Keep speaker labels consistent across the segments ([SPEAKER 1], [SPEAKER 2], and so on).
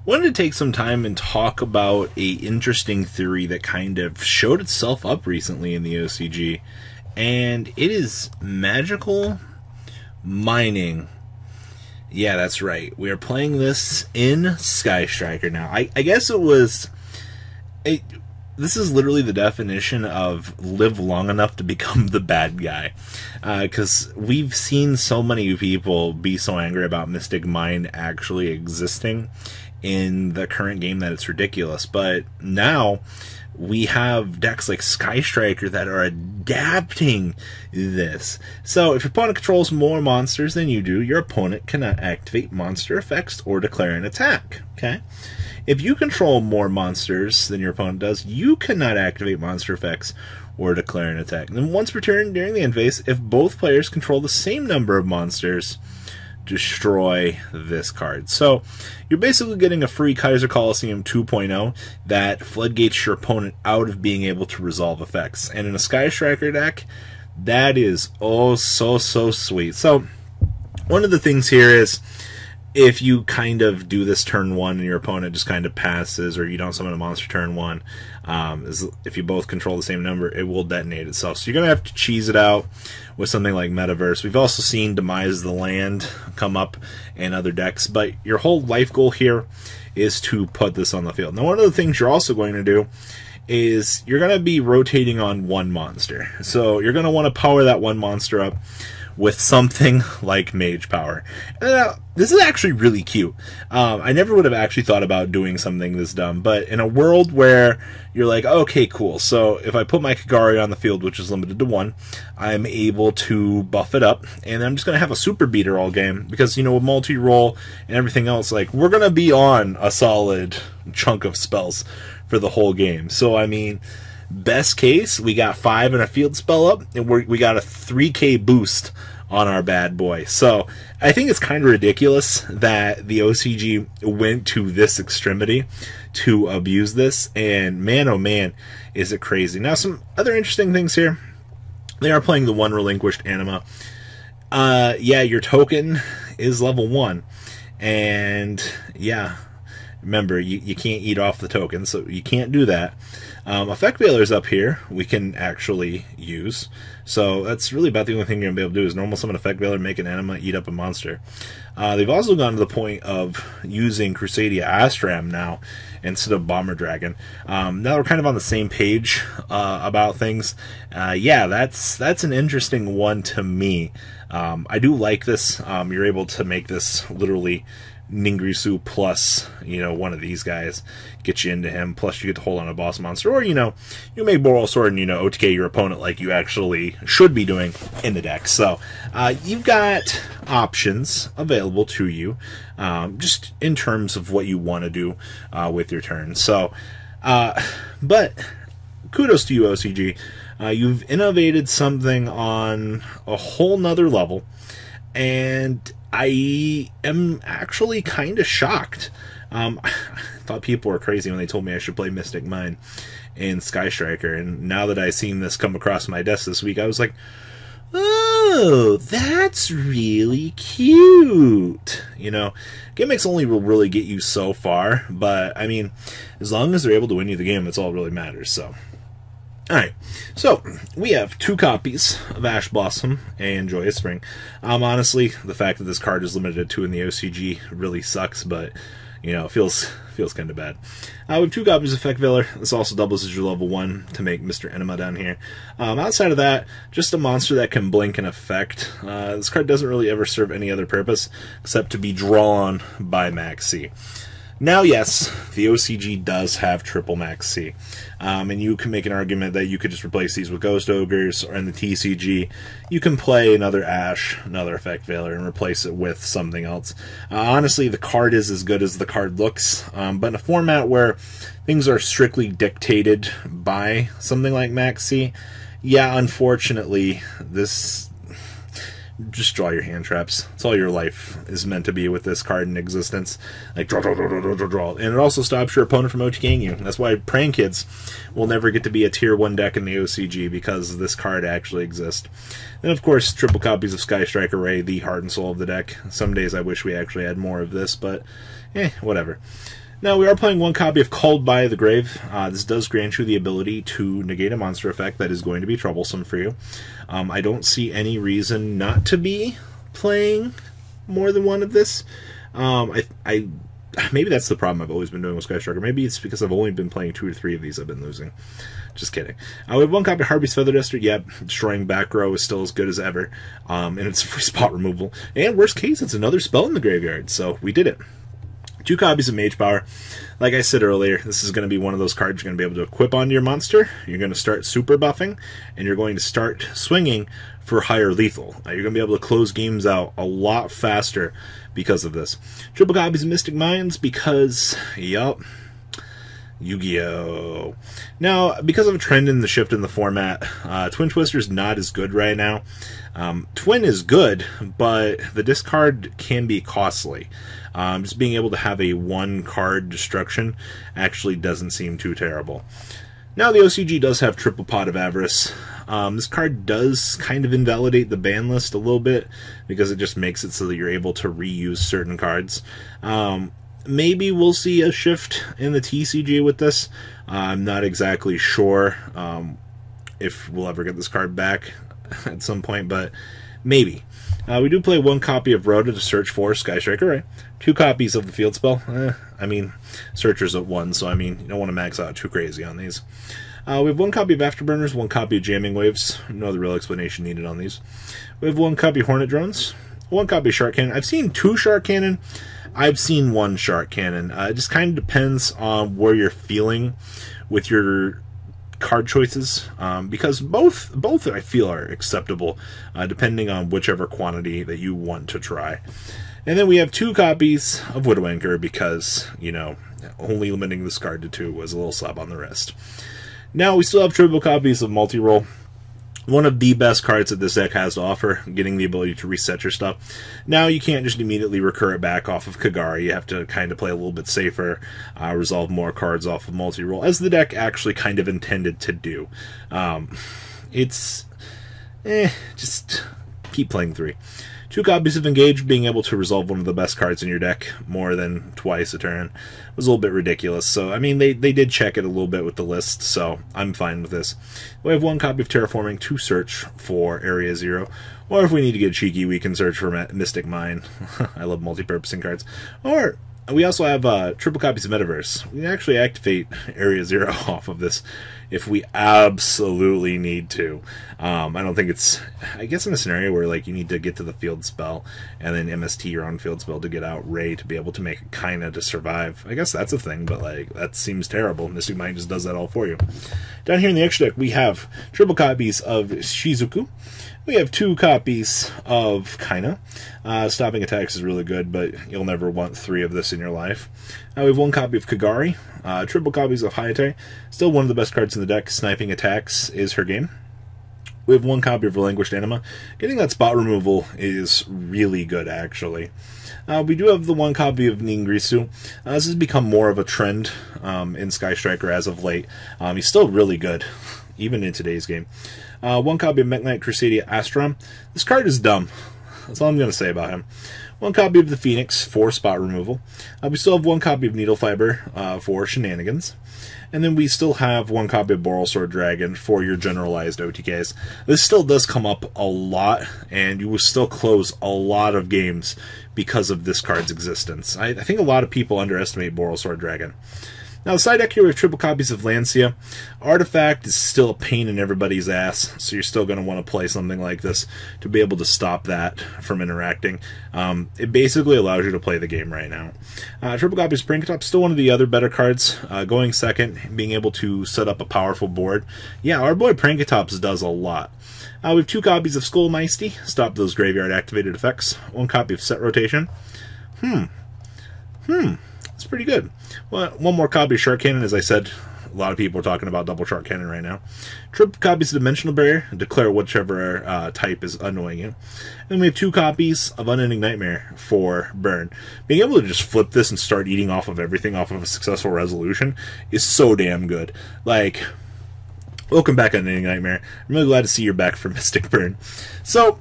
[SPEAKER 1] wanted to take some time and talk about a interesting theory that kind of showed itself up recently in the OCG, and it is magical mining. Yeah, that's right. We are playing this in Sky Striker now. I guess it was... This is literally the definition of live long enough to become the bad guy. Because we've seen so many people be so angry about Mystic Mine actually existing in the current game that it's ridiculous. But now we have decks like Sky Striker that are adapting this. So if your opponent controls more monsters than you do, your opponent cannot activate monster effects or declare an attack. Okay? If you control more monsters than your opponent does, you cannot activate monster effects or declare an attack. And then once per turn during the end phase, if both players control the same number of monsters, destroy this card. So you're basically getting a free Kaiser Coliseum 2.0 that floodgates your opponent out of being able to resolve effects. And in a Sky Striker deck, that is oh so sweet. So one of the things here is, if you kind of do this turn one and your opponent just kind of passes, or you don't summon a monster turn one, if you both control the same number, it will detonate itself. So you're going to have to cheese it out with something like Metaverse. We've also seen Demise the Land come up in other decks, but your whole life goal here is to put this on the field. Now, one of the things you're also going to do is you're going to be rotating on one monster. So you're going to want to power that one monster up with something like Mage Power. This is actually really cute. I never would have actually thought about doing something this dumb, but in a world where you're like, okay, cool, so if I put my Kagari on the field, which is limited to 1, I'm able to buff it up, and I'm just going to have a super beater all game, because, you know, with multi-roll and everything else, like, we're going to be on a solid chunk of spells for the whole game. So, I mean, best case, we got 5 and a field spell up, and we got a 3k boost on our bad boy. So I think it's kind of ridiculous that the OCG went to this extremity to abuse this, and man oh man is it crazy. Now, some other interesting things here. They are playing the one relinquished anima. Yeah, your token is level 1, and yeah, remember, you can't eat off the token, so you can't do that. Effect Veiler's up here we can actually use, so that's really about the only thing you're going to be able to do is normal summon Effect Veiler, make an anima, eat up a monster. They've also gone to the point of using Crusadia Astram now instead of Bomber Dragon. Now we're kind of on the same page about things. Yeah, that's an interesting one to me. I do like this. You're able to make this literally Ningirsu plus, you know, one of these guys, get you into him, plus you get to hold on a boss monster, or, you know, you make Boral Sword and, you know, OTK your opponent like you actually should be doing in the deck. So you've got options available to you, just in terms of what you want to do with your turn. So but kudos to you, OCG. You've innovated something on a whole nother level, and I am actually kind of shocked. I thought people were crazy when they told me I should play Mystic Mine in Sky Striker, and now that I've seen this come across my desk this week, I was like, oh, that's really cute. You know, gimmicks only will really get you so far, but I mean, as long as they're able to win you the game, that's all that really matters. So alright, so we have 2 copies of Ash Blossom and Joyous Spring. Honestly, the fact that this card is limited to 2 in the OCG really sucks, but, you know, it feels kind of bad. We have 2 copies of Effect Veiler. This also doubles as your level 1 to make Mr. Enema down here. Outside of that, just a monster that can blink and affect. This card doesn't really ever serve any other purpose except to be drawn by Max C. Now, yes, the OCG does have triple Max C, and you can make an argument that you could just replace these with Ghost Ogres, or in the TCG, you can play another Ash, another Effect Veiler, and replace it with something else. Honestly, the card is as good as the card looks, but in a format where things are strictly dictated by something like Max C, yeah, unfortunately, this... just draw your hand traps. That's all your life is meant to be with this card in existence. Like, draw. And it also stops your opponent from OTKing you. That's why Praying Kids will never get to be a tier 1 deck in the OCG, because this card actually exists. And of course, triple copies of Sky Striker Ray, the heart and soul of the deck. Some days I wish we actually had more of this, but whatever. Now, we are playing one copy of Called by the Grave. This does grant you the ability to negate a monster effect that is going to be troublesome for you. I don't see any reason not to be playing more than one of this. Maybe that's the problem I've always been doing with Sky Striker. Maybe it's because I've only been playing 2 or 3 of these I've been losing. Just kidding. We have one copy of Harvey's Feather Duster. Yep, destroying back row is still as good as ever. And it's free spot removal. And worst case, it's another spell in the graveyard. So we did it. 2 copies of Mage Power. Like I said earlier, this is going to be one of those cards you're going to be able to equip onto your monster. You're going to start super buffing, and you're going to start swinging for higher lethal. You're going to be able to close games out a lot faster because of this. Triple copies of Mystic Minds because, yup, Yu-Gi-Oh! Now, because of a trend in the shift in the format, Twin Twister's not as good right now. Twin is good, but the discard can be costly. Just being able to have a 1-card destruction actually doesn't seem too terrible. Now, the OCG does have Triple Pot of Avarice. This card does kind of invalidate the ban list a little bit, because it just makes it so that you're able to reuse certain cards. Maybe we'll see a shift in the TCG with this. I'm not exactly sure if we'll ever get this card back at some point, but maybe. We do play 1 copy of Rhoda to search for Sky Striker, right? 2 copies of the field spell. I mean, Searcher's at 1, so I mean, you don't want to max out too crazy on these. We have 1 copy of Afterburners, 1 copy of Jamming Waves. No other real explanation needed on these. We have 1 copy of Hornet Drones, 1 copy of Shark Cannon. I've seen 2 Shark Cannon. I've seen 1 Shark Cannon. It just kind of depends on where you're feeling with your card choices, because both I feel are acceptable, depending on whichever quantity that you want to try. And then we have 2 copies of Widowmaker because, you know, only limiting this card to 2 was a little slap on the wrist. Now we still have triple copies of Multi-Roll. One of the best cards that this deck has to offer, getting the ability to reset your stuff. Now you can't just immediately recur it back off of Kagari. You have to kind of play a little bit safer, resolve more cards off of Multi-Roll, as the deck actually kind of intended to do. Just keep playing 3. 2 copies of Engage, being able to resolve one of the best cards in your deck more than twice a turn was a little bit ridiculous. So, I mean, they did check it a little bit with the list, so I'm fine with this. We have 1 copy of Terraforming to search for Area 0. Or if we need to get cheeky, we can search for Mystic Mine. I love multi-purposing cards. Or we also have triple copies of Metaverse. We can actually activate Area 0 off of this if we absolutely need to. I don't think it's... I guess in a scenario where like you need to get to the field spell and then MST your own field spell to get out Ray to be able to make it kinda to survive. I guess that's a thing, but like that seems terrible. Mystic Mind just does that all for you. Down here in the extra deck we have triple copies of Shizuku. We have 2 copies of Kaina. Stopping attacks is really good, but you'll never want 3 of this in your life. We have 1 copy of Kagari. Triple copies of Hayate. Still one of the best cards in the deck. Sniping attacks is her game. We have 1 copy of Relinquished Anima. Getting that spot removal is really good, actually. We do have the 1 copy of Ningrisu. This has become more of a trend in Sky Striker as of late. He's still really good, even in today's game. 1 copy of Mekk-Knight Crusadia Astrom. This card is dumb. That's all I'm going to say about him. 1 copy of the Phoenix for spot removal. We still have 1 copy of Needle Fiber for shenanigans. And then we still have 1 copy of Boral Sword Dragon for your generalized OTKs. This still does come up a lot, and you will still close a lot of games because of this card's existence. I think a lot of people underestimate Boral Sword Dragon. Now, the side deck here we have triple copies of Lancia. Artifact is still a pain in everybody's ass, so you're still going to want to play something like this to be able to stop that from interacting. It basically allows you to play the game right now. Triple copies of Prankatop, still one of the other better cards. Going second, being able to set up a powerful board. Yeah, our boy Prankatops does a lot. We have 2 copies of Skullmeisty, stop those graveyard activated effects. 1 copy of Set Rotation. It's pretty good. Well, 1 more copy of Shark Cannon. As I said, a lot of people are talking about double Shark Cannon right now. Triple copies of Dimensional Barrier. Declare whichever type is annoying you. And we have 2 copies of Unending Nightmare for Burn. Being able to just flip this and start eating off of everything off of a successful resolution is so damn good. Like, welcome back, Unending Nightmare. I'm really glad to see you're back for Mystic Burn. So,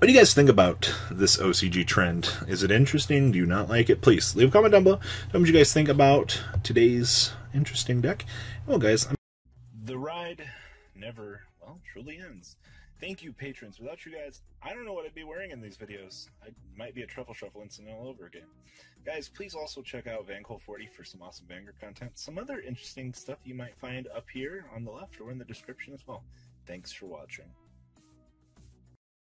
[SPEAKER 1] What do you guys think about this OCG trend? Is it interesting? Do you not like it? Please leave a comment down below. Tell me what you guys think about today's interesting deck. Well, guys, the ride never, well, truly ends. Thank you, patrons. Without you guys, I don't know what I'd be wearing in these videos. I might be a truffle shuffle incident all over again. Guys, please also check out VanCole40 for some awesome Vanguard content. Some other interesting stuff you might find up here on the left or in the description as well. Thanks for watching.